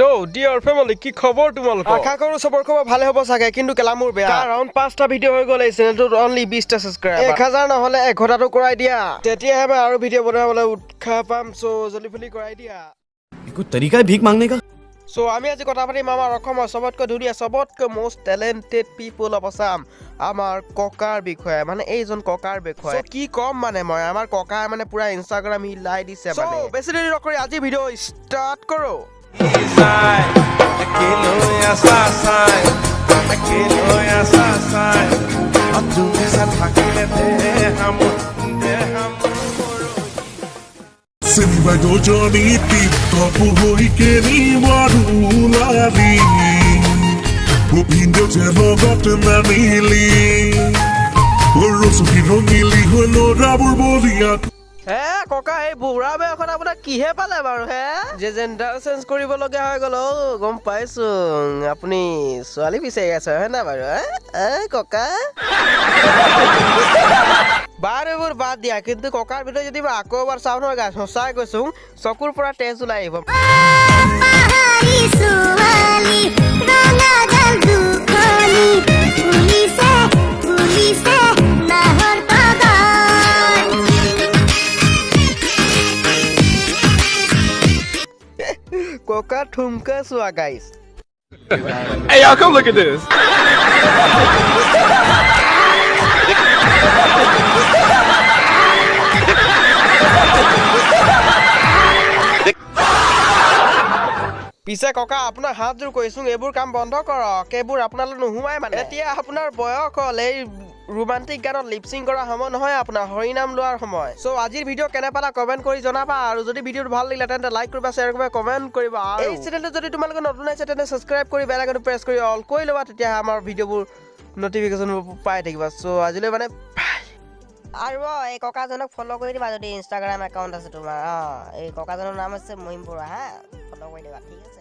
তো dear family কি খবৰ তোমালোকৰ আশা কৰো সবৰ খবৰ ভালে হ'ব সাগে কিন্তু কেলামুৰ বেয়া কাৰণ 5টা ভিডিও হৈ গ'ল এই চেনেলটোত অনলি 20টা সাবস্ক্ৰাইবাৰ 1000 নহলে 1000টো কৰাই দিয়া তেতিয়াহে মই আৰু ভিডিও বনাবলৈ উৎসাহ পাম সো জলদি কৰাই দিয়া कोई तरीका है भीख मांगने का সো আমি আজি কথা পাতিম আমাৰ অসমৰ সবতকৈ ধুনীয়া সবতকৈ most talented people of Assam আমাৰ ককাৰ বিষয়ে মানে এইজন ককাৰ বিষয়ে কি কম মানে মই আমাৰ ককাৰ মানে পুৰা ইনষ্টাগ্ৰাম হিলাই দিছে মানে সো বেছি দেৰি নকৰি আজি ভিডিও ষ্টাৰ্ট কৰো Seniba dojoni tip-top hoi keni marulari Gopindo logot nanili Oroso kirongili holo rabur boliak হে ককা এই বুঢ়া বেখন আপোনাৰ কিহে পালে বাৰু হে যে জেন্ডাৰ চেঞ্জ কৰিব লগা হৈ গ'ল গম পাইছো আপুনি ছোৱালী বিচাৰি আছে হয় না বাৰু ককা বাৰবোৰ বাদ দিয়া কিন্তু ককাৰ ভিডিও যদি মই আকৌ এবাৰ চাওঁ নহয় গাইছ সঁচাই কৈছো চকুৰ পৰা তেজ ওলাই আহিব Coca Tumka Sua guys. Hey y'all, come look at this. পিছে ককা আপোনাৰ হাত জোৰ কৈছো এইবোৰ কাম বন্ধ কৰক এইবোৰ আপোনালৈ নুহুমাই মানে এতিয়া আপোনাৰ বয়স হ'ল এই ৰোমান্টিক গানত লিপচিং কৰা সময় নহয় আপোনাৰ হৰি নাম লোৱাৰ সময় সো আজিৰ ভিডিও কেনে পালা কমেন্ট কৰি জনাবা আৰু যদি ভিডিওটো ভাল লাগিলে তেন্তে লাইক কৰিবা শেয়াৰ কৰিবা কমেন্ট কৰিবা আৰু এই চেনেলটো যদি তোমালোকে নতুন আছে তেন্তে সাবস্ক্ৰাইব কৰি বেল আইকনটো প্ৰেছ কৰি অল কৰি লবা তেতিয়া আমাৰ ভিডিওবোৰ নটিফিকেশন পাই থাকিবা সো আজিলৈ মানে আৰু এই ককাজনক ফলো কৰি দিবা যদি ইনষ্টাগ্ৰাম একাউণ্ট আছে তোমাৰ এই ককাজনৰ নাম আছে মহিম বৰা হা ফলো কৰি দিবা ঠিক আছে